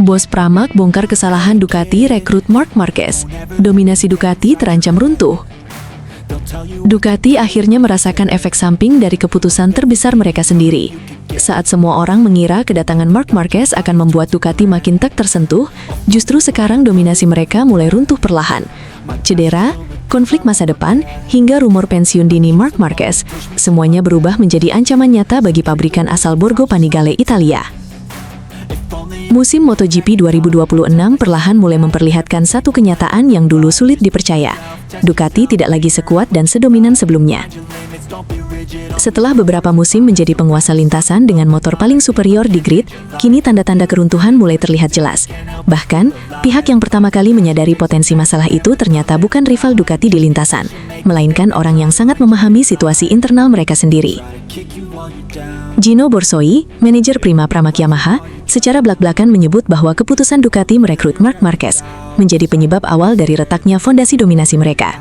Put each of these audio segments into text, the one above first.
Bos Pramac bongkar kesalahan Ducati rekrut Marc Marquez. Dominasi Ducati terancam runtuh. Ducati akhirnya merasakan efek samping dari keputusan terbesar mereka sendiri. Saat semua orang mengira kedatangan Marc Marquez akan membuat Ducati makin tak tersentuh, justru sekarang dominasi mereka mulai runtuh perlahan. Cedera, konflik masa depan, hingga rumor pensiun dini Marc Marquez, semuanya berubah menjadi ancaman nyata bagi pabrikan asal Borgo Panigale, Italia. Musim MotoGP 2026 perlahan mulai memperlihatkan satu kenyataan yang dulu sulit dipercaya. Ducati tidak lagi sekuat dan sedominan sebelumnya. Setelah beberapa musim menjadi penguasa lintasan dengan motor paling superior di grid, kini tanda-tanda keruntuhan mulai terlihat jelas. Bahkan, pihak yang pertama kali menyadari potensi masalah itu ternyata bukan rival Ducati di lintasan, melainkan orang yang sangat memahami situasi internal mereka sendiri. Gino Borsoi, manajer Prima Pramac Yamaha, secara belak-belakan menyebut bahwa keputusan Ducati merekrut Marc Marquez menjadi penyebab awal dari retaknya fondasi dominasi mereka.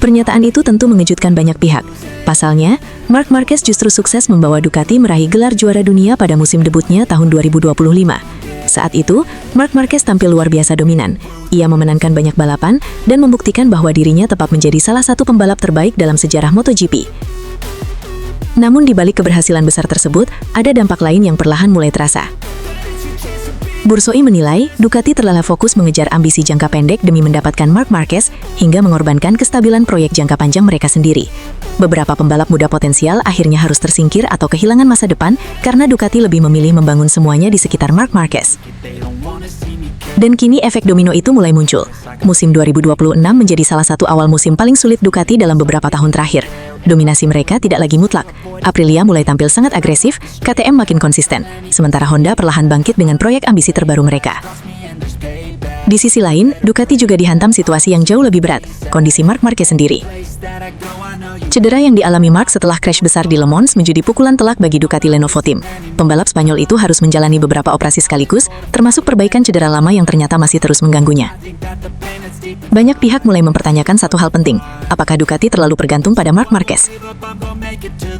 Pernyataan itu tentu mengejutkan banyak pihak. Pasalnya, Marc Marquez justru sukses membawa Ducati meraih gelar juara dunia pada musim debutnya tahun 2025. Saat itu, Marc Marquez tampil luar biasa dominan. Ia memenangkan banyak balapan dan membuktikan bahwa dirinya tetap menjadi salah satu pembalap terbaik dalam sejarah MotoGP. Namun di balik keberhasilan besar tersebut, ada dampak lain yang perlahan mulai terasa. Borsoi menilai, Ducati terlalu fokus mengejar ambisi jangka pendek demi mendapatkan Marc Marquez hingga mengorbankan kestabilan proyek jangka panjang mereka sendiri. Beberapa pembalap muda potensial akhirnya harus tersingkir atau kehilangan masa depan karena Ducati lebih memilih membangun semuanya di sekitar Marc Marquez. Dan kini efek domino itu mulai muncul. Musim 2026 menjadi salah satu awal musim paling sulit Ducati dalam beberapa tahun terakhir. Dominasi mereka tidak lagi mutlak. Aprilia mulai tampil sangat agresif, KTM makin konsisten, sementara Honda perlahan bangkit dengan proyek ambisi terbaru mereka. Di sisi lain, Ducati juga dihantam situasi yang jauh lebih berat, kondisi Marc Marquez sendiri. Cedera yang dialami Marc setelah crash besar di Le Mans menjadi pukulan telak bagi Ducati Lenovo Team. Pembalap Spanyol itu harus menjalani beberapa operasi sekaligus, termasuk perbaikan cedera lama yang ternyata masih terus mengganggunya. Banyak pihak mulai mempertanyakan satu hal penting, apakah Ducati terlalu bergantung pada Marc Marquez?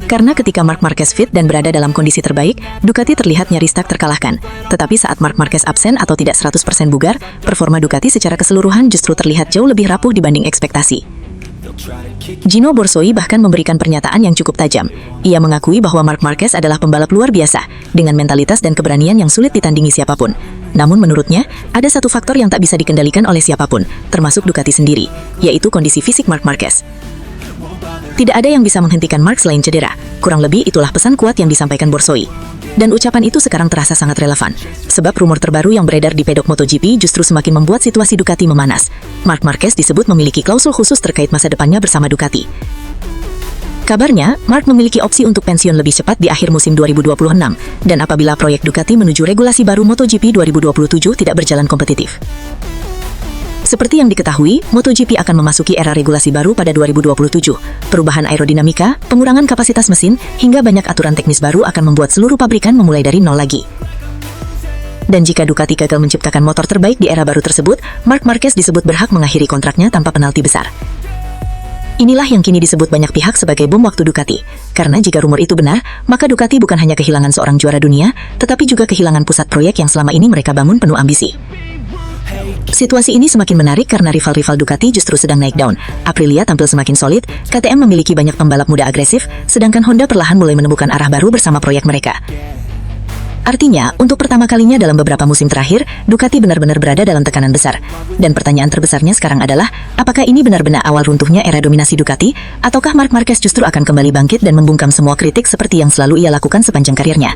Karena ketika Marc Marquez fit dan berada dalam kondisi terbaik, Ducati terlihat nyaris tak terkalahkan. Tetapi saat Marc Marquez absen atau tidak 100% bugar, performa Ducati secara keseluruhan justru terlihat jauh lebih rapuh dibanding ekspektasi. Gino Borsoi bahkan memberikan pernyataan yang cukup tajam. Ia mengakui bahwa Marc Marquez adalah pembalap luar biasa, dengan mentalitas dan keberanian yang sulit ditandingi siapapun. Namun menurutnya, ada satu faktor yang tak bisa dikendalikan oleh siapapun, termasuk Ducati sendiri, yaitu kondisi fisik Marc Marquez. Tidak ada yang bisa menghentikan Marc selain cedera. Kurang lebih itulah pesan kuat yang disampaikan Borsoi. Dan ucapan itu sekarang terasa sangat relevan, sebab rumor terbaru yang beredar di pedok MotoGP justru semakin membuat situasi Ducati memanas. Marc Marquez disebut memiliki klausul khusus terkait masa depannya bersama Ducati. Kabarnya, Marc memiliki opsi untuk pensiun lebih cepat di akhir musim 2026, dan apabila proyek Ducati menuju regulasi baru MotoGP 2027 tidak berjalan kompetitif. Seperti yang diketahui, MotoGP akan memasuki era regulasi baru pada 2027. Perubahan aerodinamika, pengurangan kapasitas mesin, hingga banyak aturan teknis baru akan membuat seluruh pabrikan memulai dari nol lagi. Dan jika Ducati gagal menciptakan motor terbaik di era baru tersebut, Marc Marquez disebut berhak mengakhiri kontraknya tanpa penalti besar. Inilah yang kini disebut banyak pihak sebagai bom waktu Ducati. Karena jika rumor itu benar, maka Ducati bukan hanya kehilangan seorang juara dunia, tetapi juga kehilangan pusat proyek yang selama ini mereka bangun penuh ambisi. Situasi ini semakin menarik karena rival-rival Ducati justru sedang naik daun. Aprilia tampil semakin solid, KTM memiliki banyak pembalap muda agresif, sedangkan Honda perlahan mulai menemukan arah baru bersama proyek mereka. Artinya, untuk pertama kalinya dalam beberapa musim terakhir, Ducati benar-benar berada dalam tekanan besar. Dan pertanyaan terbesarnya sekarang adalah, apakah ini benar-benar awal runtuhnya era dominasi Ducati, ataukah Marc Marquez justru akan kembali bangkit dan membungkam semua kritik seperti yang selalu ia lakukan sepanjang karirnya?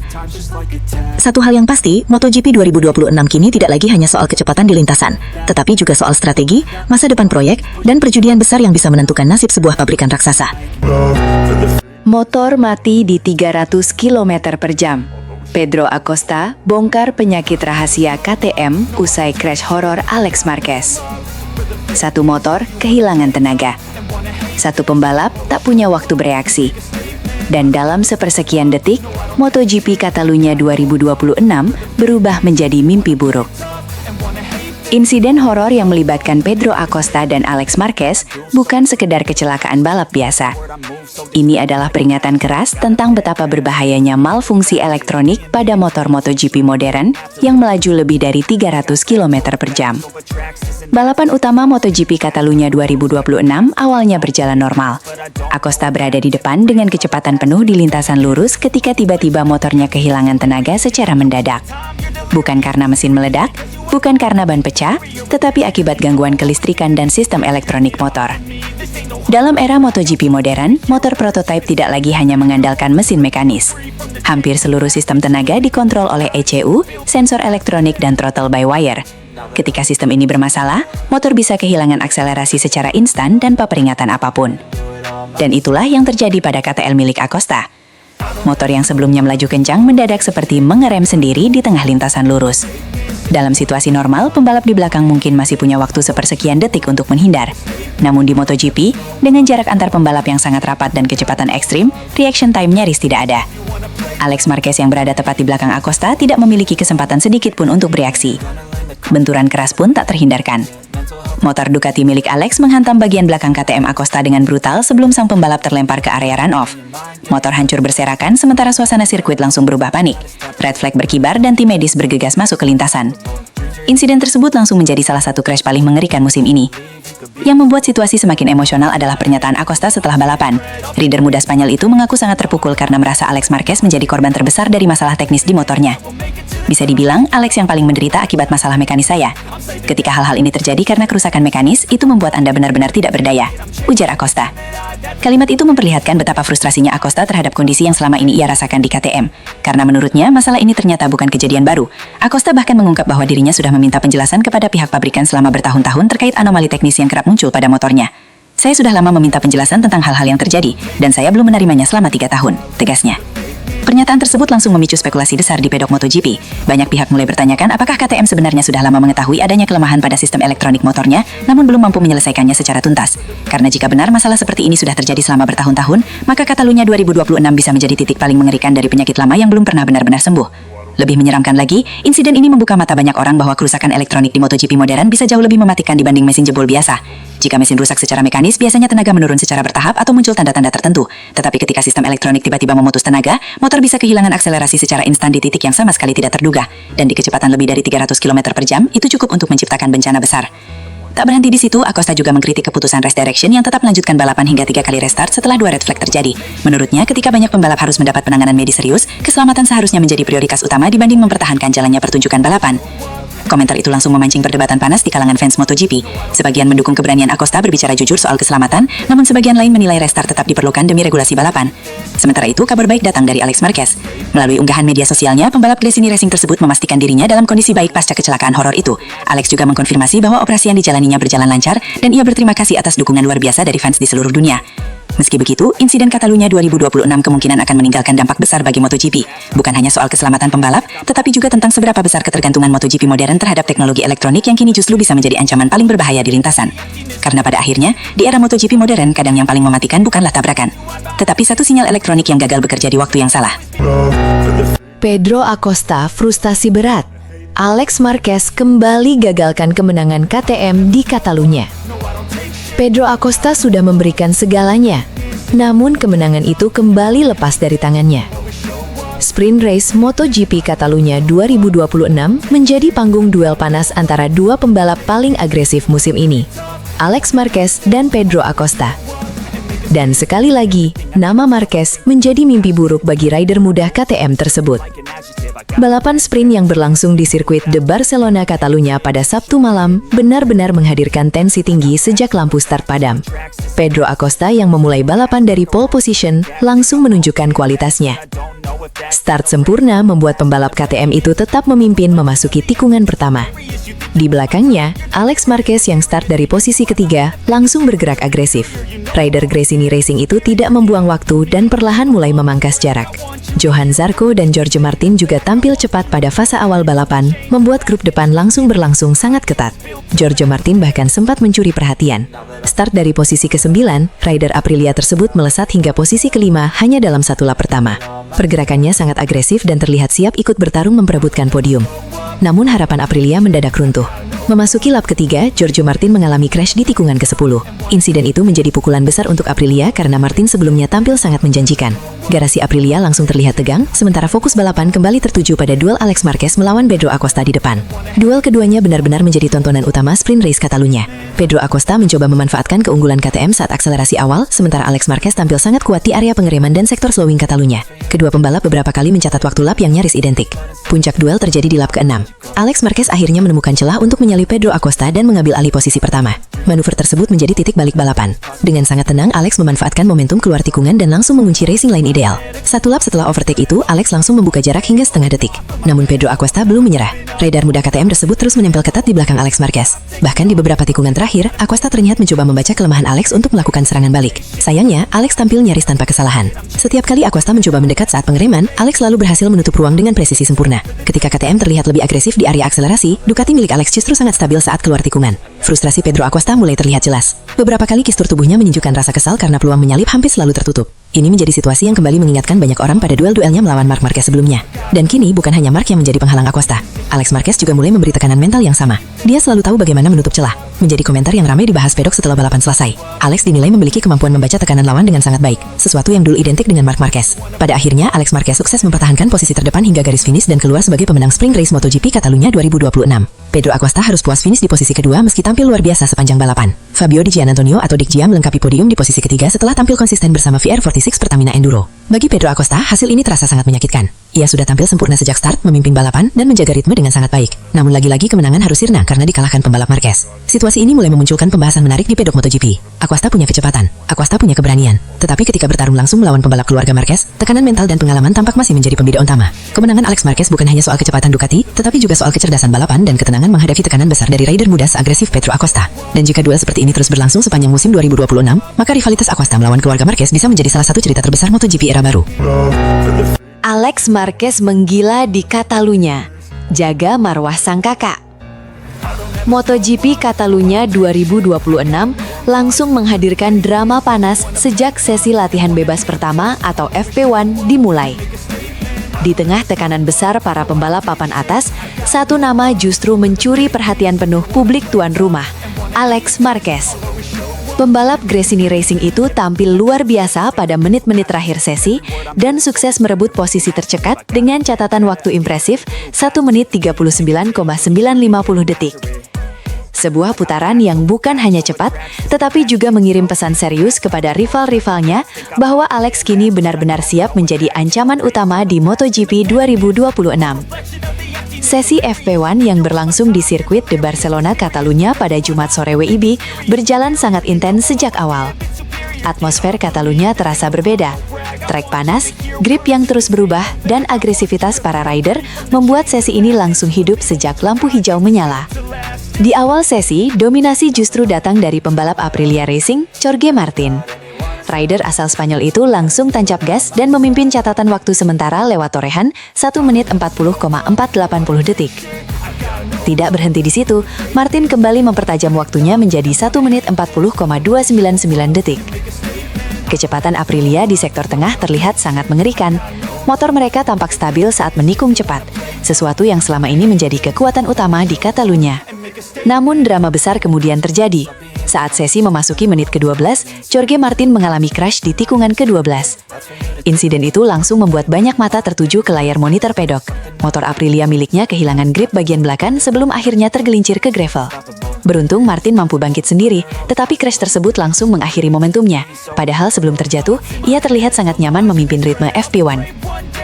Satu hal yang pasti, MotoGP 2026 kini tidak lagi hanya soal kecepatan di lintasan, tetapi juga soal strategi, masa depan proyek, dan perjudian besar yang bisa menentukan nasib sebuah pabrikan raksasa. Motor mati di 300 km per jam. Pedro Acosta bongkar penyakit rahasia KTM usai crash horor Alex Marquez. Satu motor kehilangan tenaga. Satu pembalap tak punya waktu bereaksi. Dan dalam sepersekian detik, MotoGP Catalunya 2026 berubah menjadi mimpi buruk. Insiden horor yang melibatkan Pedro Acosta dan Alex Marquez bukan sekedar kecelakaan balap biasa. Ini adalah peringatan keras tentang betapa berbahayanya malfungsi elektronik pada motor MotoGP modern yang melaju lebih dari 300 km per jam. Balapan utama MotoGP Catalunya 2026 awalnya berjalan normal. Acosta berada di depan dengan kecepatan penuh di lintasan lurus ketika tiba-tiba motornya kehilangan tenaga secara mendadak. Bukan karena mesin meledak, bukan karena ban pecah, tetapi akibat gangguan kelistrikan dan sistem elektronik motor. Dalam era MotoGP modern, motor prototipe tidak lagi hanya mengandalkan mesin mekanis. Hampir seluruh sistem tenaga dikontrol oleh ECU, sensor elektronik, dan throttle by wire. Ketika sistem ini bermasalah, motor bisa kehilangan akselerasi secara instan tanpa peringatan apapun. Dan itulah yang terjadi pada KTL milik Acosta. Motor yang sebelumnya melaju kencang mendadak seperti mengerem sendiri di tengah lintasan lurus. Dalam situasi normal, pembalap di belakang mungkin masih punya waktu sepersekian detik untuk menghindar. Namun di MotoGP, dengan jarak antar pembalap yang sangat rapat dan kecepatan ekstrim, reaction time nyaris tidak ada. Alex Marquez yang berada tepat di belakang Acosta tidak memiliki kesempatan sedikit pun untuk bereaksi. Benturan keras pun tak terhindarkan. Motor Ducati milik Alex menghantam bagian belakang KTM Acosta dengan brutal sebelum sang pembalap terlempar ke area run-off. Motor hancur berserakan sementara suasana sirkuit langsung berubah panik. Red flag berkibar dan tim medis bergegas masuk ke lintasan. Insiden tersebut langsung menjadi salah satu crash paling mengerikan musim ini. Yang membuat situasi semakin emosional adalah pernyataan Acosta setelah balapan. Rider muda Spanyol itu mengaku sangat terpukul karena merasa Alex Marquez menjadi korban terbesar dari masalah teknis di motornya. Bisa dibilang, Alex yang paling menderita akibat masalah mekanis saya. Ketika hal-hal ini terjadi karena kerusakan mekanis, itu membuat Anda benar-benar tidak berdaya, ujar Acosta. Kalimat itu memperlihatkan betapa frustrasinya Acosta terhadap kondisi yang selama ini ia rasakan di KTM. Karena menurutnya, masalah ini ternyata bukan kejadian baru. Acosta bahkan mengungkap bahwa dirinya sudah meminta penjelasan kepada pihak pabrikan selama bertahun-tahun terkait anomali teknis yang kerap muncul pada motornya. Saya sudah lama meminta penjelasan tentang hal-hal yang terjadi, dan saya belum menerimanya selama 3 tahun, tegasnya. Pernyataan tersebut langsung memicu spekulasi besar di pedok MotoGP. Banyak pihak mulai bertanyakan apakah KTM sebenarnya sudah lama mengetahui adanya kelemahan pada sistem elektronik motornya, namun belum mampu menyelesaikannya secara tuntas. Karena jika benar masalah seperti ini sudah terjadi selama bertahun-tahun, maka Catalunya 2026 bisa menjadi titik paling mengerikan dari penyakit lama yang belum pernah benar-benar sembuh. Lebih menyeramkan lagi, insiden ini membuka mata banyak orang bahwa kerusakan elektronik di MotoGP modern bisa jauh lebih mematikan dibanding mesin jebol biasa. Jika mesin rusak secara mekanis, biasanya tenaga menurun secara bertahap atau muncul tanda-tanda tertentu. Tetapi ketika sistem elektronik tiba-tiba memutus tenaga, motor bisa kehilangan akselerasi secara instan di titik yang sama sekali tidak terduga. Dan di kecepatan lebih dari 300 km per jam, itu cukup untuk menciptakan bencana besar. Tak berhenti di situ, Acosta juga mengkritik keputusan race direction yang tetap melanjutkan balapan hingga 3 kali restart setelah 2 red flag terjadi. Menurutnya, ketika banyak pembalap harus mendapat penanganan medis serius, keselamatan seharusnya menjadi prioritas utama dibanding mempertahankan jalannya pertunjukan balapan. Komentar itu langsung memancing perdebatan panas di kalangan fans MotoGP. Sebagian mendukung keberanian Acosta berbicara jujur soal keselamatan, namun sebagian lain menilai restart tetap diperlukan demi regulasi balapan. Sementara itu, kabar baik datang dari Alex Marquez. Melalui unggahan media sosialnya, pembalap Gresini Racing tersebut memastikan dirinya dalam kondisi baik pasca kecelakaan horor itu. Alex juga mengkonfirmasi bahwa operasi yang dijalaninya berjalan lancar, dan ia berterima kasih atas dukungan luar biasa dari fans di seluruh dunia. Meski begitu, insiden Catalunya 2026 kemungkinan akan meninggalkan dampak besar bagi MotoGP. Bukan hanya soal keselamatan pembalap, tetapi juga tentang seberapa besar ketergantungan MotoGP modern terhadap teknologi elektronik yang kini justru bisa menjadi ancaman paling berbahaya di lintasan. Karena pada akhirnya, di era MotoGP modern kadang yang paling mematikan bukanlah tabrakan, tetapi satu sinyal elektronik yang gagal bekerja di waktu yang salah. Pedro Acosta frustasi berat. Alex Marquez kembali gagalkan kemenangan KTM di Catalunya. Pedro Acosta sudah memberikan segalanya, namun kemenangan itu kembali lepas dari tangannya. Sprint Race MotoGP Catalunya 2026 menjadi panggung duel panas antara dua pembalap paling agresif musim ini, Alex Marquez dan Pedro Acosta. Dan sekali lagi, nama Marquez menjadi mimpi buruk bagi rider muda KTM tersebut. Balapan sprint yang berlangsung di sirkuit de Barcelona Catalunya pada Sabtu malam benar-benar menghadirkan tensi tinggi sejak lampu start padam. Pedro Acosta yang memulai balapan dari pole position langsung menunjukkan kualitasnya. Start sempurna membuat pembalap KTM itu tetap memimpin memasuki tikungan pertama. Di belakangnya, Alex Marquez yang start dari posisi ketiga langsung bergerak agresif. Rider Gresini Racing itu tidak membuang waktu dan perlahan mulai memangkas jarak. Johan Zarco dan Jorge Martin juga tampil cepat pada fase awal balapan, membuat grup depan langsung berlangsung sangat ketat. Jorge Martin bahkan sempat mencuri perhatian. Start dari posisi ke-9, rider Aprilia tersebut melesat hingga posisi ke-5 hanya dalam satu lap pertama. Pergerakannya sangat agresif dan terlihat siap ikut bertarung memperebutkan podium. Namun harapan Aprilia mendadak runtuh. Memasuki lap ketiga, Giorgio Martin mengalami crash di tikungan ke-10. Insiden itu menjadi pukulan besar untuk Aprilia karena Martin sebelumnya tampil sangat menjanjikan. Garasi Aprilia langsung terlihat tegang, sementara fokus balapan kembali tertuju pada duel Alex Marquez melawan Pedro Acosta di depan. Duel keduanya benar-benar menjadi tontonan utama sprint race Catalunya. Pedro Acosta mencoba memanfaatkan keunggulan KTM saat akselerasi awal, sementara Alex Marquez tampil sangat kuat di area pengereman dan sektor slowing Catalunya. Kedua pembalap beberapa kali mencatat waktu lap yang nyaris identik. Puncak duel terjadi di lap ke-6. Alex Marquez akhirnya menemukan celah untuk menyalip Pedro Acosta dan mengambil alih posisi pertama. Manuver tersebut menjadi titik balik balapan. Dengan sangat tenang, Alex memanfaatkan momentum keluar tikungan dan langsung mengunci racing line ideal. Satu lap setelah overtake itu, Alex langsung membuka jarak hingga setengah detik. Namun Pedro Acosta belum menyerah. Rider muda KTM tersebut terus menempel ketat di belakang Alex Marquez. Bahkan di beberapa tikungan terakhir, Acosta terlihat mencoba membaca kelemahan Alex untuk melakukan serangan balik. Sayangnya, Alex tampil nyaris tanpa kesalahan. Setiap kali Acosta mencoba mendekat saat pengereman, Alex selalu berhasil menutup ruang dengan presisi sempurna. Ketika KTM terlihat lebih agresif di area akselerasi, Ducati milik Alex justru sangat stabil saat keluar tikungan. Frustrasi Pedro Acosta mulai terlihat jelas. Beberapa kali kistur tubuhnya menunjukkan rasa kesal karena peluang menyalip hampir selalu tertutup. Ini menjadi situasi yang kembali mengingatkan banyak orang pada duel-duelnya melawan Marc Marquez sebelumnya. Dan kini bukan hanya Marc yang menjadi penghalang Acosta. Alex Marquez juga mulai memberi tekanan mental yang sama. Dia selalu tahu bagaimana menutup celah. Menjadi komentar yang ramai dibahas pedok setelah balapan selesai. Alex dinilai memiliki kemampuan membaca tekanan lawan dengan sangat baik, sesuatu yang dulu identik dengan Marc Marquez. Pada akhirnya, Alex Marquez sukses mempertahankan posisi terdepan hingga garis finish dan keluar sebagai pemenang Spring Race MotoGP Catalunya 2026. Pedro Acosta harus puas finish di posisi kedua meski tampil luar biasa sepanjang balapan. Fabio Di Giannantonio atau Dick Gia melengkapi podium di posisi ketiga setelah tampil konsisten bersama VR46 Pertamina Enduro. Bagi Pedro Acosta, hasil ini terasa sangat menyakitkan. Ia sudah tampil sempurna sejak start, memimpin balapan, dan menjaga ritme dengan sangat baik. Namun lagi-lagi kemenangan harus sirna karena dikalahkan pembalap Marquez. Situasi ini mulai memunculkan pembahasan menarik di pedok MotoGP. Acosta punya kecepatan, Acosta punya keberanian. Tetapi ketika bertarung langsung melawan pembalap keluarga Marquez, tekanan mental dan pengalaman tampak masih menjadi pembeda utama. Kemenangan Alex Marquez bukan hanya soal kecepatan Ducati, tetapi juga soal kecerdasan balapan dan ketenangan menghadapi tekanan besar dari rider muda seagresif Pedro Acosta. Dan jika duel seperti ini terus berlangsung sepanjang musim 2026, maka rivalitas Acosta melawan keluarga Marquez bisa menjadi salah satu cerita terbesar MotoGP era baru. Alex Marquez menggila di Catalunya. Jaga marwah sang kakak. MotoGP Catalunya 2026 langsung menghadirkan drama panas sejak sesi latihan bebas pertama atau FP1 dimulai. Di tengah tekanan besar para pembalap papan atas, satu nama justru mencuri perhatian penuh publik tuan rumah, Alex Marquez. Pembalap Gresini Racing itu tampil luar biasa pada menit-menit terakhir sesi dan sukses merebut posisi tercekat dengan catatan waktu impresif 1 menit 39,950 detik. Sebuah putaran yang bukan hanya cepat, tetapi juga mengirim pesan serius kepada rival-rivalnya bahwa Alex kini benar-benar siap menjadi ancaman utama di MotoGP 2026. Sesi FP1 yang berlangsung di sirkuit de Barcelona, Catalunya pada Jumat sore WIB berjalan sangat intens sejak awal. Atmosfer Catalunya terasa berbeda. Trek panas, grip yang terus berubah, dan agresivitas para rider membuat sesi ini langsung hidup sejak lampu hijau menyala. Di awal sesi, dominasi justru datang dari pembalap Aprilia Racing, Jorge Martin. Rider asal Spanyol itu langsung tancap gas dan memimpin catatan waktu sementara lewat torehan 1 menit 40,480 detik. Tidak berhenti di situ, Martin kembali mempertajam waktunya menjadi 1 menit 40,299 detik. Kecepatan Aprilia di sektor tengah terlihat sangat mengerikan. Motor mereka tampak stabil saat menikung cepat, sesuatu yang selama ini menjadi kekuatan utama di Catalunya. Namun drama besar kemudian terjadi. Saat sesi memasuki menit ke-12, Jorge Martin mengalami crash di tikungan ke-12. Insiden itu langsung membuat banyak mata tertuju ke layar monitor pedok. Motor Aprilia miliknya kehilangan grip bagian belakang sebelum akhirnya tergelincir ke gravel. Beruntung Martin mampu bangkit sendiri, tetapi crash tersebut langsung mengakhiri momentumnya. Padahal sebelum terjatuh, ia terlihat sangat nyaman memimpin ritme FP1.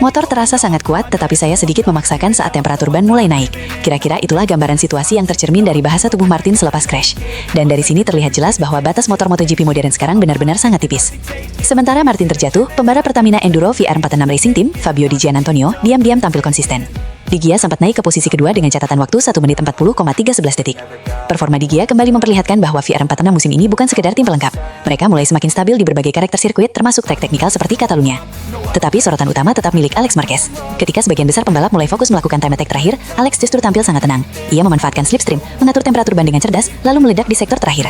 Motor terasa sangat kuat, tetapi saya sedikit memaksakan saat temperatur ban mulai naik. Kira-kira itulah gambaran situasi yang tercermin dari bahasa tubuh Martin selepas crash. Dan dari sini terlihat jelas bahwa batas motor MotoGP modern sekarang benar-benar sangat tipis. Sementara Martin terjatuh, pembalap Pertamina Enduro VR46 Racing Team, Fabio Di Giannantonio, diam-diam tampil konsisten. Di Gia sempat naik ke posisi kedua dengan catatan waktu 1 menit 40,311 detik. Performa Di Gia kembali memperlihatkan bahwa VR46 musim ini bukan sekedar tim pelengkap. Mereka mulai semakin stabil di berbagai karakter sirkuit termasuk trek teknikal seperti Catalunya. Tetapi sorotan utama tetap milik Alex Marquez. Ketika sebagian besar pembalap mulai fokus melakukan time attack terakhir, Alex justru tampil sangat tenang. Ia memanfaatkan slipstream, mengatur temperatur ban dengan cerdas, lalu meledak di sektor terakhir.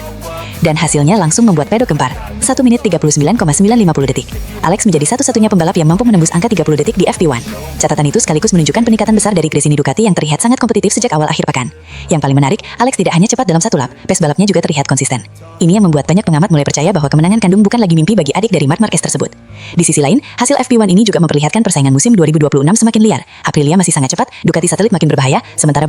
Dan hasilnya langsung membuat pedok gempar. 1 menit 39,950 detik. Alex menjadi satu-satunya pembalap yang mampu menembus angka 30 detik di FP1. Catatan itu sekaligus menunjukkan peningkatan besar besar dari Gresini Ducati yang terlihat sangat kompetitif sejak awal akhir pekan. Yang paling menarik, Alex tidak hanya cepat dalam satu lap, pace balapnya juga terlihat konsisten. Ini yang membuat banyak pengamat mulai percaya bahwa kemenangan kandung bukan lagi mimpi bagi adik dari Marc Marquez tersebut. Di sisi lain, hasil FP1 ini juga memperlihatkan persaingan musim 2026 semakin liar. Aprilia masih sangat cepat, Ducati Satelit makin berbahaya, sementara